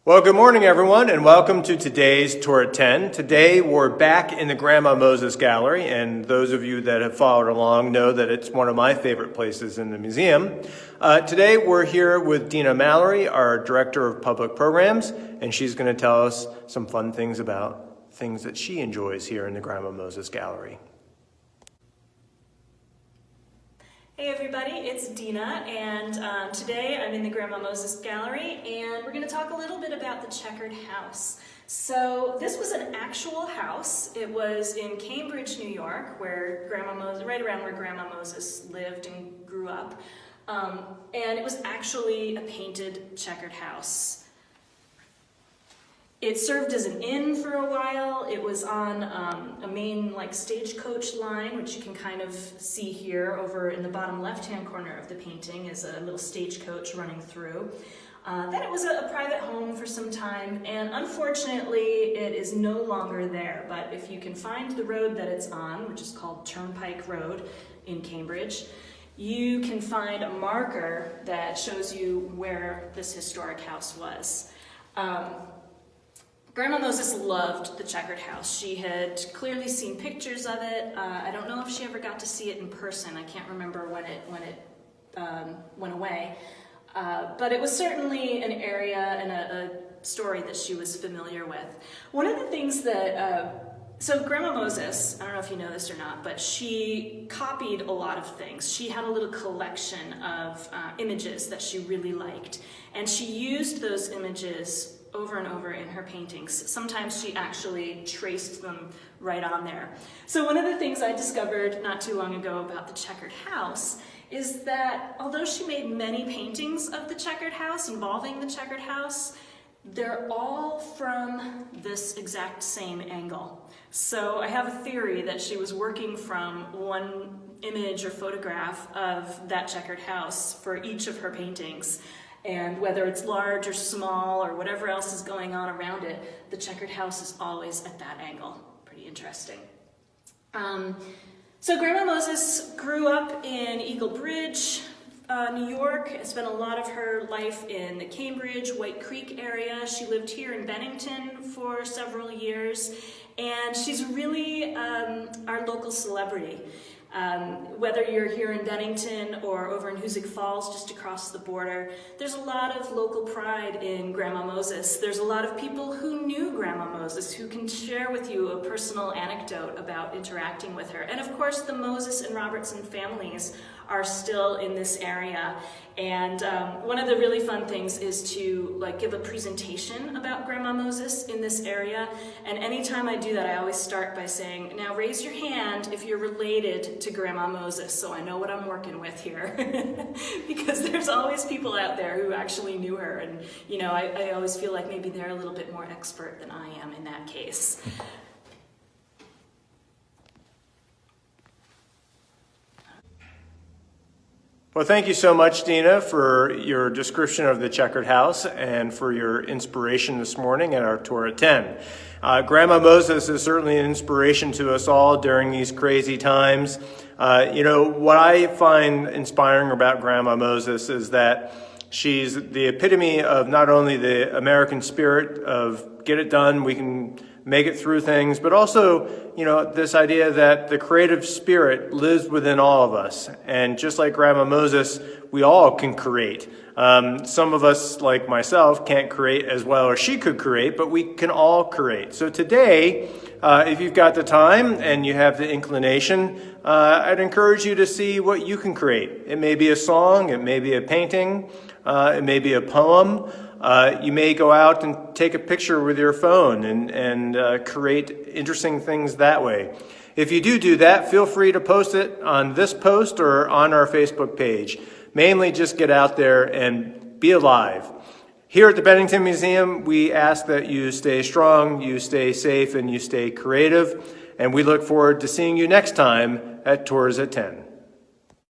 Well, good morning, everyone, and welcome to today's Tour at 10. Today, we're back in the Grandma Moses Gallery, and those of you that have followed along know that it's one of my favorite places in the museum. Today, we're here with Dina Mallory, our Director of Public Programs, and she's going to tell us some fun things about things that she enjoys here in the Grandma Moses Gallery. Hey everybody, it's Dina, and today I'm in the Grandma Moses Gallery, and we're going to talk a little bit about the Checkered House. So this was an actual house. It was in Cambridge, New York, where right around where Grandma Moses lived and grew up, and it was actually a painted checkered house. It served as an inn for a while. It was on a main stagecoach line, which you can kind of see here over in the bottom left-hand corner of the painting is a little stagecoach running through. Then it was a private home for some time, and unfortunately it is no longer there. But if you can find the road that it's on, which is called Turnpike Road in Cambridge, you can find a marker that shows you where this historic house was. Grandma Moses loved the Checkered House. She had clearly seen pictures of it. I don't know if she ever got to see it in person. I can't remember when it went away. But it was certainly an area and a story that she was familiar with. One of the things that, so Grandma Moses, I don't know if you know this or not, but she copied a lot of things. She had a little collection of images that she really liked, and she used those images over and over in her paintings. Sometimes she actually traced them right on there. So one of the things I discovered not too long ago about the Checkered House is that although she made many paintings of the Checkered House, involving the Checkered House, they're all from this exact same angle. So I have a theory that she was working from one image or photograph of that Checkered House for each of her paintings. And whether it's large or small or whatever else is going on around it, the Checkered House is always at that angle. Pretty interesting. So Grandma Moses grew up in Eagle Bridge, New York. Spent a lot of her life in the Cambridge, White Creek area. She lived here in Bennington for several years, and she's really our local celebrity. Whether you're here in Bennington or over in Hoosick Falls, just across the border, there's a lot of local pride in Grandma Moses. There's a lot of people who knew Grandma Moses who can share with you a personal anecdote about interacting with her. And of course, the Moses and Robertson families are still in this area. And one of the really fun things is to give a presentation about Grandma Moses in this area. And anytime I do that, I always start by saying, now raise your hand if you're related to Grandma Moses, so I know what I'm working with here. Because there's always people out there who actually knew her. And I always feel like maybe they're a little bit more expert than I am in that case. Well, thank you so much, Dina, for your description of the Checkered House and for your inspiration this morning at our Tour at 10. Grandma Moses is certainly an inspiration to us all during these crazy times. What I find inspiring about Grandma Moses is that she's the epitome of not only the American spirit of get it done, we can make it through things, but also, this idea that the creative spirit lives within all of us. And just like Grandma Moses, we all can create. Some of us, like myself, can't create as well as she could create, but we can all create. So today, if you've got the time and you have the inclination, I'd encourage you to see what you can create. It may be a song, it may be a painting, it may be a poem. You may go out and take a picture with your phone and create interesting things that way. If you do that, feel free to post it on this post or on our Facebook page. Mainly just get out there and be alive. Here at the Bennington Museum, we ask that you stay strong, you stay safe, and you stay creative. And we look forward to seeing you next time at Tours at 10.